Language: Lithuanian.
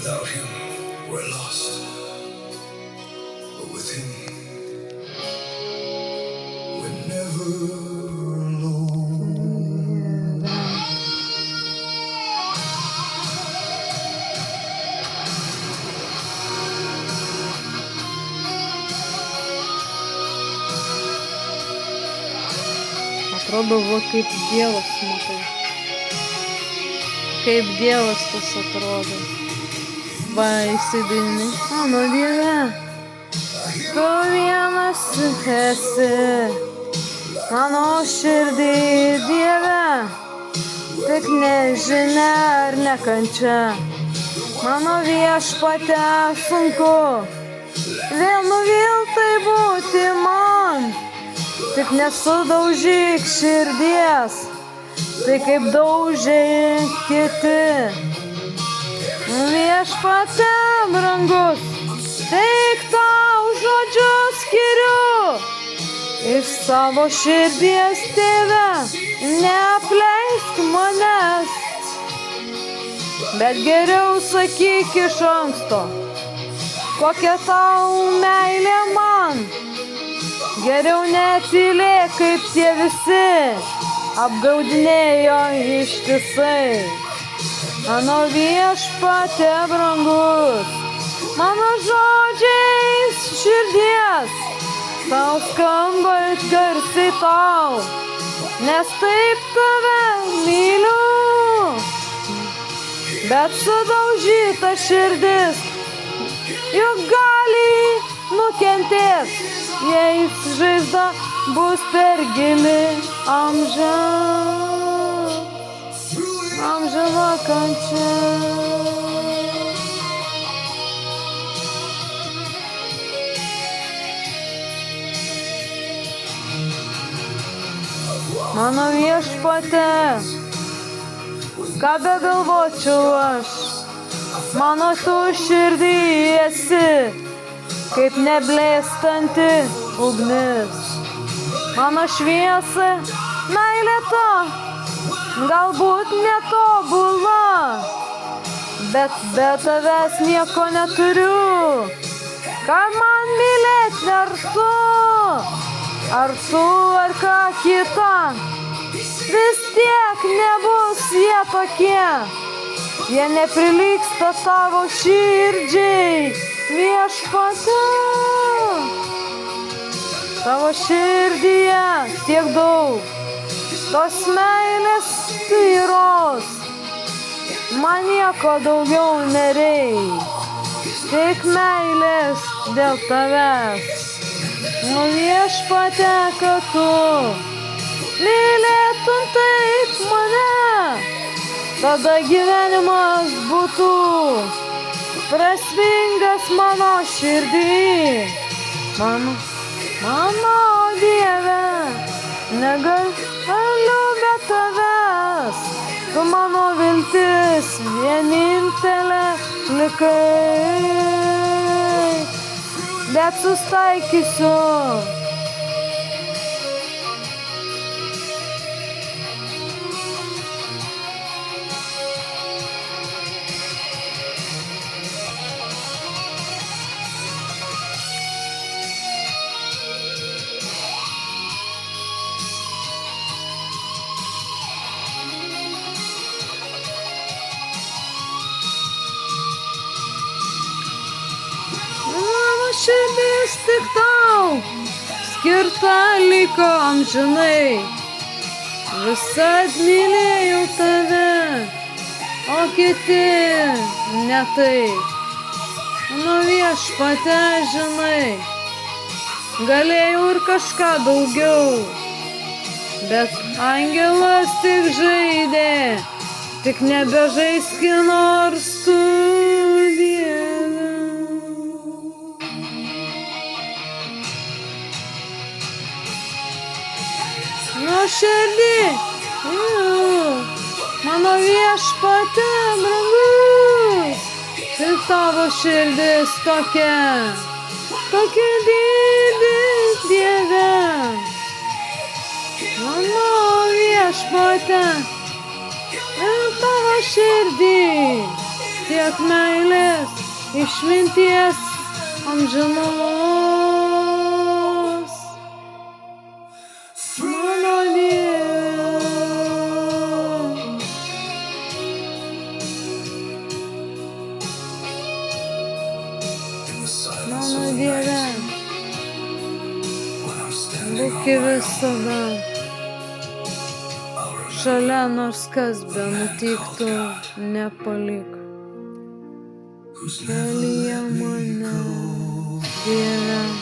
Without him, we're lost. But with him, we're never alone. Atrodo, va kaip Dievas matai. Kaip Dievas tas atrodo. Va, įsidaini. Mano Dieve, tu vienas esi. Mano širdį, Dieve, tik nežinia ar nekančia. Mano Viešpatie sunku, vėl nuviltai būti man. Tik nesudaužyk širdies, tai kaip daužė kiti. Viešpatie brangus, tik tau žodžius skiriu. Iš savo širdies, Tėve, neapleisk manęs. Bet geriau sakyk iš anksto, kokia tau meilė man. Geriau netylėk, kaip tie visi apgaudinėjo ištisai. Mano Viešpatie brangus, mano žodžiais širdies, tau skamba garsiai tau, nes taip tave myliu. Bet sudaužyta širdis juk gali nukentėt, jei žaizda bus per gili amžina kančia. Mano Viešpatie, ką begalvočiau aš, mano tu širdį esi, kaip neblėstanti ugnis. Mano šviesa, meilė ta, galbūt netobula, bet be tavęs nieko neturiu. Ką man mylėt ar tu, ar ką kita, vis tiek nebus jie tokie. Jie neprilygsta tavo širdžiai, Viešpatie. Tavo širdyje tiek daug tos meilės tyros, man nieko daugiau nereik, tik meilės dėl tavęs. Nu Viešpatie, kad tu mylėtum taip mane, tada gyvenimas būtų prasmingas mano širdį. Mano Dieve, negaliu be tavęs, tu mano viltis vienintelė likai. Bet sustaikysiu. Širdis tik tau skirta liko amžinai. Visad mylėjau tave, o kiti ne taip. Nu Viešpatie, žinai, galėjau ir kažką daugiau, bet angelas tik žaidė, tik nebežaisk nors tu, Dieve. Nu širdį, mano Viešpatie brangus, tik tavo širdis tokia didi, Dieve. Mano Viešpatie, tik tavo širdį, tiek meilės, išminties amžinos. Mano Dieve, In the silence mano of the Dieve, night, when I'm standing būk on my visada I'll remember šalia, nors kas be nutiktų, nepalik. who's never Kelyje let me mane, go. Dieve,